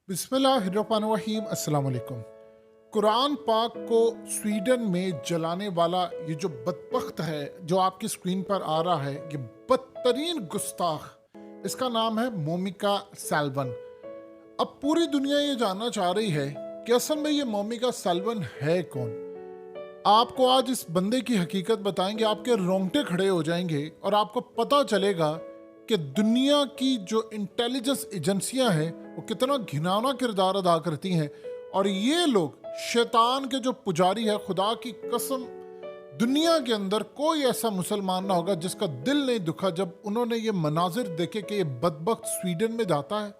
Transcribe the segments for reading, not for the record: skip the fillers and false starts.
बिस्मिल्लाहिर्रहमानिर्रहीम अस्सलाम वालेकुम। कुरान पाक को स्वीडन में जलाने वाला ये जो बदबख्त है जो आपकी स्क्रीन पर आ रहा है, ये बदतरीन गुस्ताख, इसका नाम है मोमिका सैल्वन। अब पूरी दुनिया ये जानना चाह रही है कि असल में ये मोमिका सैल्वन है कौन। आपको आज इस बंदे की हकीकत बताएंगे, आपके रोंगटे खड़े हो जाएंगे और आपको पता चलेगा कि दुनिया की जो इंटेलिजेंस एजेंसियां हैं वो कितना घिनौना किरदार अदा करती हैं। और ये लोग शैतान के जो पुजारी है, खुदा की कसम दुनिया के अंदर कोई ऐसा मुसलमान ना होगा जिसका दिल नहीं दुखा जब उन्होंने ये मनाजिर देखे कि ये बदबख्त स्वीडन में जाता है।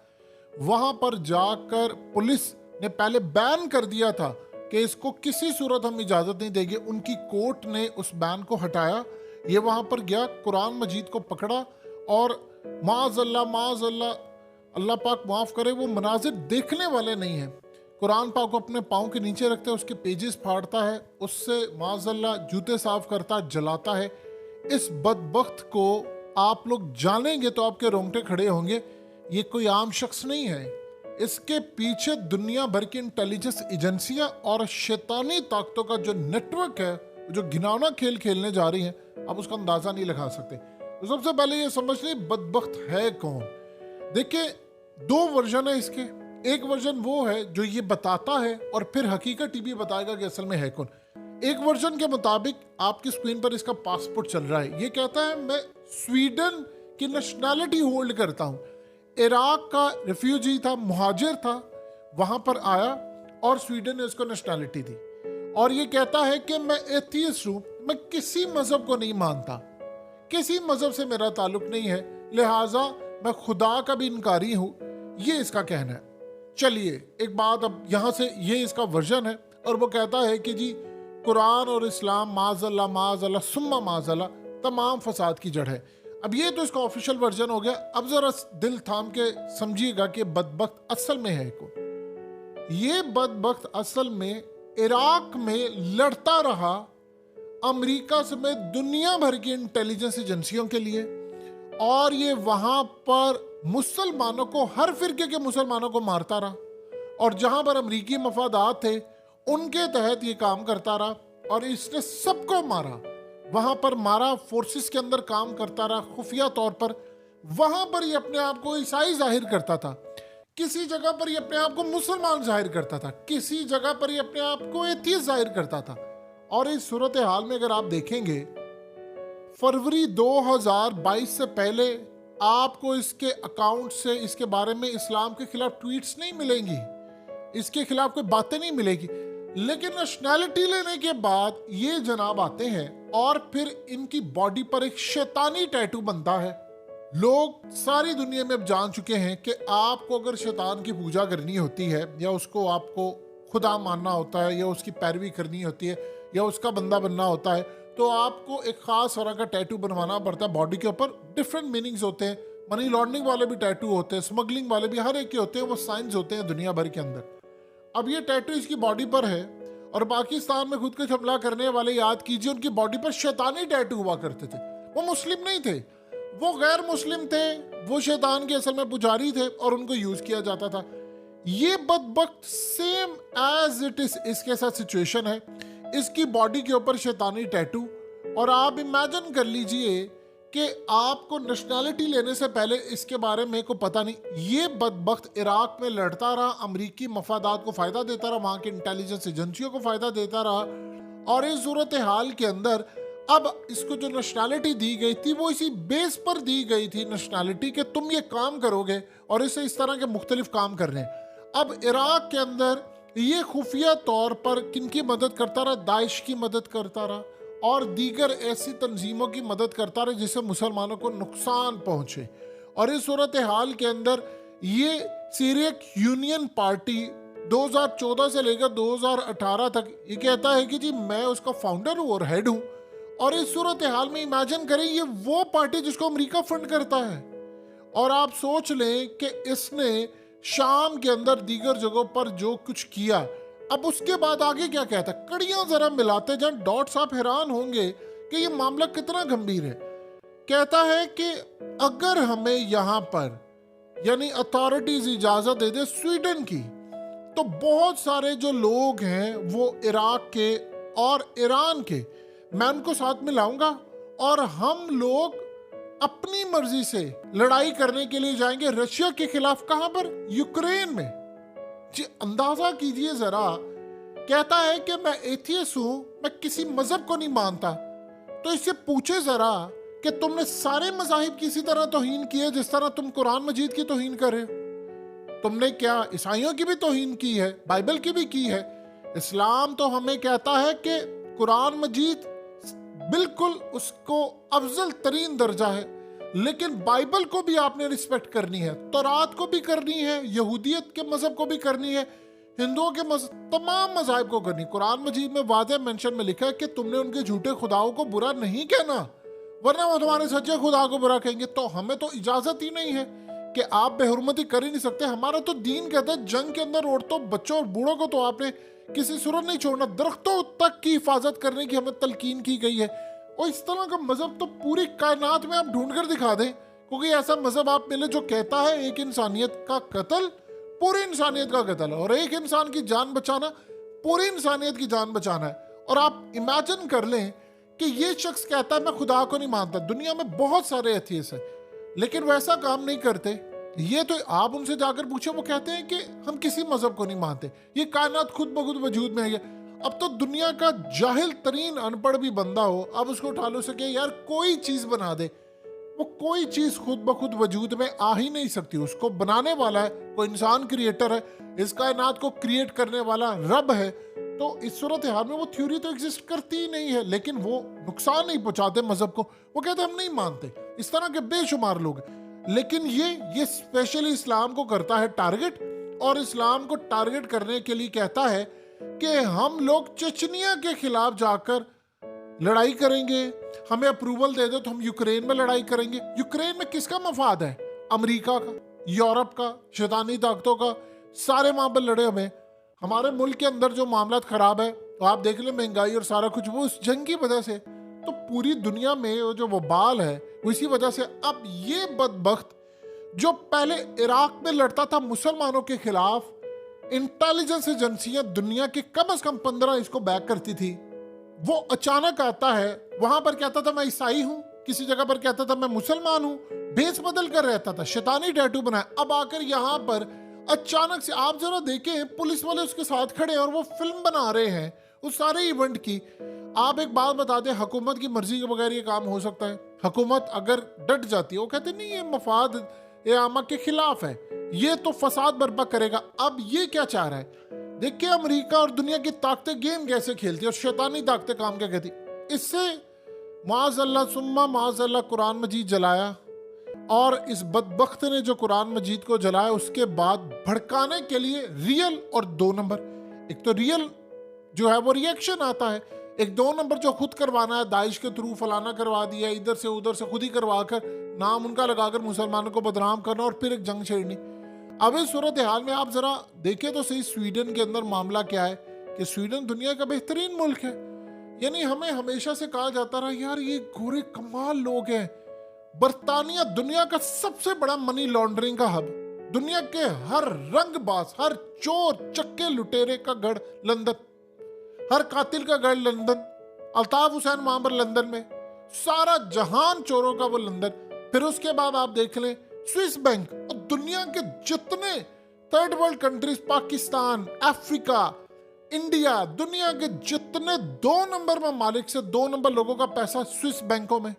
वहां पर जाकर पुलिस ने पहले बैन कर दिया था कि इसको किसी सूरत हम इजाज़त नहीं देंगे। उनकी कोर्ट ने उस बैन को हटाया। ये वहां पर गया, कुरान मजीद को पकड़ा और माज़अल्लाह अल्लाह पाक माफ़ करे, वो मनाजिर देखने वाले नहीं हैं। कुरान पाक को अपने पाँव के नीचे रखता है, उसके पेजेस फाड़ता है, उससे माज़अल्लाह जूते साफ करता है, जलाता है। इस बदबख्त को आप लोग जानेंगे तो आपके रोंगटे खड़े होंगे। ये कोई आम शख्स नहीं है, इसके पीछे दुनिया भर की इंटेलिजेंस एजेंसियां और शैतानी ताकतों का जो नेटवर्क है, जो घिनौना खेल खेलने जा रही है, आप उसका अंदाजा नहीं लगा सकते। तो सबसे पहले ये समझ ली बदबख्त है कौन। देखिए, दो वर्जन है इसके। एक वर्जन वो है जो ये बताता है और फिर हकीकत टीवी बताएगा कि असल में है कौन। एक वर्जन के मुताबिक आपकी स्क्रीन पर इसका पासपोर्ट चल रहा है। ये कहता है मैं स्वीडन की नेशनैलिटी होल्ड करता हूं। इराक का रिफ्यूजी था, मुहाजिर था, वहां पर आया और स्वीडन ने उसको नेशनैलिटी दी। और ये कहता है कि मैं एथियस्ट हूं, मैं किसी मजहब को नहीं मानता, किसी मजहब से मेरा ताल्लुक नहीं है, लिहाजा मैं खुदा का भी इनकारी हूं। ये इसका कहना है। चलिए एक बात, अब यहां से ये इसका वर्जन है और वो कहता है कि जी कुरान और इस्लाम माज़अल्लाह सुम्मा माज़अल्लाह तमाम फसाद की जड़ है। अब ये तो इसका ऑफिशियल वर्जन हो गया। अब जरा दिल थाम के समझिएगा कि बदबख्त असल में है कौन। ये बदबख्त असल में इराक में लड़ता रहा अमेरिका समेत दुनिया भर की इंटेलिजेंस एजेंसियों के लिए, और ये वहां पर मुसलमानों को, हर फिरके के मुसलमानों को मारता रहा। और जहां पर अमेरिकी मफादात थे उनके तहत ये काम करता रहा और इसने सबको मारा। वहां पर मारा, फोर्सेस के अंदर काम करता रहा खुफिया तौर पर। वहां पर ये अपने आप को ईसाई जाहिर करता था, किसी जगह पर ये अपने आप को मुसलमान जाहिर करता था, किसी जगह पर ये अपने आप को एथियस्ट जाहिर करता था। और इस सूरत हाल में अगर आप देखेंगे, फरवरी 2022 से पहले आपको इसके अकाउंट से इसके बारे में इस्लाम के खिलाफ ट्वीट्स नहीं मिलेंगी, इसके खिलाफ कोई बातें नहीं मिलेगी। लेकिन नेशनैलिटी लेने के बाद ये जनाब आते हैं और फिर इनकी बॉडी पर एक शैतानी टैटू बनता है। लोग सारी दुनिया में अब जान चुके हैं कि आपको अगर शैतान की पूजा करनी होती है, या उसको आपको खुदा मानना होता है, या उसकी पैरवी करनी होती है, या उसका बंदा बनना होता है, तो आपको एक खास तरह का टैटू बनवाना पड़ता है बॉडी के ऊपर। डिफरेंट मीनिंग्स होते हैं, मनी लॉन्ड्रिंग वाले भी टैटू होते हैं, स्मगलिंग वाले भी, हर एक के होते हैं, वो साइंस होते हैं दुनिया भर के अंदर। अब ये टैटू इसकी बॉडी पर है और पाकिस्तान में खुद को हमला करने वाले, याद कीजिए, उनकी बॉडी पर शैतानी टैटू हुआ करते थे। वो मुस्लिम नहीं थे, वो गैर मुस्लिम थे, वो शैतान के असल में पुजारी थे और उनको यूज किया जाता था। ये बदबख्त सेम एज इट इज इसके साथ सिचुएशन है। इसकी बॉडी के ऊपर शैतानी टैटू। और आप इमेजिन कर लीजिए कि आपको नेशनैलिटी लेने से पहले इसके बारे में को पता नहीं। ये बदबख्त इराक में लड़ता रहा, अमेरिकी मफादात को फायदा देता रहा, वहां की इंटेलिजेंस एजेंसियों को फायदा देता रहा। और इस सूरत हाल के अंदर अब इसको जो नेशनैलिटी दी गई थी वो इसी बेस पर दी गई थी नेशनैलिटी, कि तुम ये काम करोगे और इसे इस तरह के मुख्तलिफ काम कर रहे हैं। अब इराक के अंदर ये खुफिया तौर पर किनकी मदद करता रहा? दाइश की मदद करता रहा और दीगर ऐसी तंजीमों की मदद करता रहा जिससे मुसलमानों को नुकसान पहुंचे। और इस सूरत हाल के अंदर ये सीरियक यूनियन पार्टी 2014 से लेकर 2018 तक ये कहता है कि जी मैं उसका फाउंडर हूं और हेड हूं। और इस सूरत हाल में इमेजिन करें, ये वो पार्टी जिसको अमेरिका फंड करता है। और आप सोच लें कि इसने शाम के अंदर दीगर जगहों पर जो कुछ किया, अब उसके बाद आगे क्या कहता है, कड़ियां जरा मिलाते जाएं, डॉट्स, आप हैरान होंगे कि ये मामला कितना गंभीर है। कहता है कि अगर हमें यहां पर यानी अथॉरिटीज इजाजत दे दे स्वीडन की, तो बहुत सारे जो लोग हैं वो इराक के और ईरान के, मैं उनको साथ में लाऊंगा और हम लोग अपनी मर्जी से लड़ाई करने के लिए जाएंगे रशिया के खिलाफ। कहां पर? यूक्रेन में। जी अंदाजा कीजिए जरा, कहता है कि मैं एथियस्ट हूं, मैं किसी मजहब को नहीं मानता। तो इससे पूछे जरा कि तुमने सारे मजाहिब की इसी तरह तौहीन की है जिस तरह तुम कुरान मजीद की तौहीन कर रहे हो? तुमने क्या ईसाइयों की भी तौहीन की है, बाइबल की भी की है? इस्लाम तो हमें कहता है कि कुरान मजीद बिल्कुल उसको अफजल तरीन दर्जा है, लेकिन बाइबल को भी आपने रिस्पेक्ट करनी है, तौरात को भी करनी है, यहूदियत के मजहब को भी करनी है, हिंदुओं के तमाम मजाहिब को करनी। कुरान मजीद में वादे मेंशन में लिखा है कि तुमने उनके झूठे खुदाओं को बुरा नहीं कहना, वरना वो तुम्हारे सच्चे खुदा को बुरा कहेंगे। तो हमें तो इजाजत ही नहीं है कि आप बेहुरमती कर ही नहीं सकते। हमारा तो दीन कहता है जंग के अंदर औरतों, बच्चों और बूढ़ों को तो आपने किसी सूरत नहीं छोड़ना। दरख्तों तक की हिफाजत करने की हमें तलकीन की गई है। और इस तरह का मजहब तो पूरी कायनात में आप ढूंढ कर दिखा दें, क्योंकि ऐसा मजहब आप मिले जो कहता है एक इंसानियत का कत्ल पूरी इंसानियत का कत्ल है, और एक इंसान की जान बचाना पूरी इंसानियत की जान बचाना है। और आप इमेजिन कर लें कि ये शख्स कहता है मैं खुदा को नहीं मानता। दुनिया में बहुत सारे एथियस्ट हैं, लेकिन वैसा काम नहीं करते। ये तो आप उनसे जाकर पूछे, वो कहते हैं कि हम किसी मजहब को नहीं मानते, ये कायनात खुद ब खुद वजूद में है। अब तो दुनिया का जाहिल तरीन अनपढ़ भी बंदा हो, अब उसको उठा लो सके यार कोई चीज बना दे, वो कोई चीज खुद ब खुद वजूद में आ ही नहीं सकती। उसको बनाने वाला है कोई इंसान, क्रिएटर है, इस कायनात को क्रिएट करने वाला रब है। तो इस सूरत हाल में वो थ्योरी तो एग्जिस्ट करती ही नहीं है, लेकिन वो नुकसान नहीं पहुंचाते मजहब को, वो कहते हम नहीं मानते। इस तरह के बेशुमार लोग, लेकिन ये स्पेशली इस्लाम को करता है टारगेट, और इस्लाम को टारगेट करने के लिए कहता है कि हम लोग चेचनिया के खिलाफ जाकर लड़ाई करेंगे, हमें अप्रूवल दे दो तो हम यूक्रेन में लड़ाई करेंगे। यूक्रेन में किसका मफाद है? अमेरिका का, यूरोप का, शैतानी ताकतों का। सारे वहां पर लड़े हमें। हमारे मुल्क के अंदर जो मामला खराब है, तो आप देख लें महंगाई और सारा कुछ, वो उस जंग की वजह से। तो पूरी दुनिया में जो वबाल है वो इसी वजह से। अब ये बदबख्त जो पहले इराक में लड़ता था मुसलमानों के खिलाफ, इंटेलिजेंस एजेंसियां दुनिया की कम से कम 15 इसको बैक करती थी, वो अचानक आता है। वहां पर कहता था मैं ईसाई हूं, किसी जगह पर कहता था मैं मुसलमान हूं, भेस बदल कर रहता था, शैतानी टैटू बनाया। अब आकर यहाँ पर अचानक से आप जरा देखें, पुलिस वाले उसके साथ खड़े हैं और वो फिल्म बना रहे हैं उस सारे इवेंट की। आप एक बात बता दें, हुकूमत की मर्जी के बगैर ये काम हो सकता है? हुकूमत अगर डट जाती है, वो कहते नहीं ये मफाद ये आमा के खिलाफ है, ये तो फसाद बर्पा करेगा। अब ये क्या चाह रहा है? देखिए अमेरिका और दुनिया की ताकतें गेम कैसे खेलती है और शैतानी ताकतें काम क्या कहती। इससे माज़अल्लाह सुम्मा माज़अल्लाह कुरान मजीद जलाया, और इस बदबख्त ने जो कुरान मजीद को जलाया उसके बाद भड़काने के लिए रियल और 2 नंबर। एक तो रियल जो है वो रिएक्शन आता है, एक 2 नंबर जो खुद करवाना है, दाइश के थ्रू फलाना करवा दिया, इधर से उधर से खुद ही करवा कर नाम उनका लगाकर मुसलमानों को बदनाम करना और फिर एक जंग छेड़नी। अब इस सूरत हाल में आप जरा देखें तो सही, स्वीडन के अंदर मामला क्या है कि स्वीडन दुनिया का बेहतरीन मुल्क है। यानी हमें हमेशा से कहा जाता रहा यार ये गोरे कमाल लोग हैं। बर्तानिया दुनिया का सबसे बड़ा मनी लॉन्ड्रिंग का हब, दुनिया के हर रंगबाज, हर चोर चक्के लुटेरे का गढ़ लंदन, हर कातिल का गढ़ लंदन, अल्ताफ हुसैन वहां पर लंदन में, सारा जहान चोरों का वो लंदन। फिर उसके बाद आप देख लें स्विस बैंक, और दुनिया के जितने third world countries, Pakistan, Africa, India, दुनिया के जितने 2 नंबर ममालिक से 2 नंबर लोगों का पैसा स्विस बैंकों में,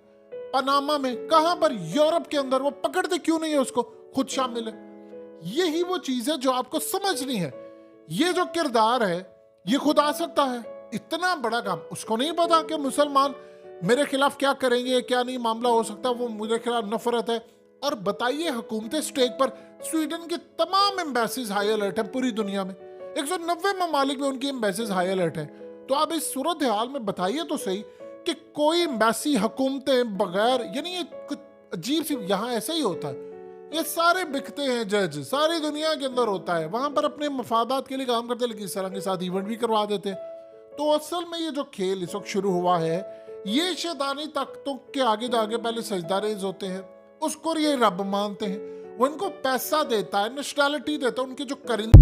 पनामा में, कहां पर? यूरोप के अंदर। वो पकड़ते क्यों नहीं है उसको? खुद शामिल है। यही वो चीज है जो आपको समझनी है। ये जो किरदार है ये खुद आ सकता है, इतना बड़ा काम उसको नहीं पता कि मुसलमान मेरे खिलाफ क्या करेंगे, क्या नहीं मामला हो सकता, वो मुझे खिलाफ नफरत है। और बताइए हुकूमत स्टेक पर स्वीडन के तमाम एम्बेसीज हाई अलर्ट है पूरी दुनिया में, 190 ममालिक में उनकी एम्बेसीज हाई अलर्ट है। तो आप इस सूरत हाल में बताइए तो सही कि कोई एम्बेसी हुकूमतें बगैर, यानी ये कुछ अजीब सी, यहाँ ऐसा ही होता है, ये सारे बिकते हैं जज, सारी दुनिया के अंदर होता है, वहां पर अपने मफादात के लिए काम करते हैं, लेकिन इस तरह के साथ इवेंट भी करवा देते हैं। तो असल में ये जो खेल इस वक्त शुरू हुआ है, ये शैतानी ताकतों के आगे जाके पहले सजदा रेज होते हैं, उसको ये रब मानते हैं, वो इनको पैसा देता है, नेशनैलिटी देता है, उनके जो करिंदे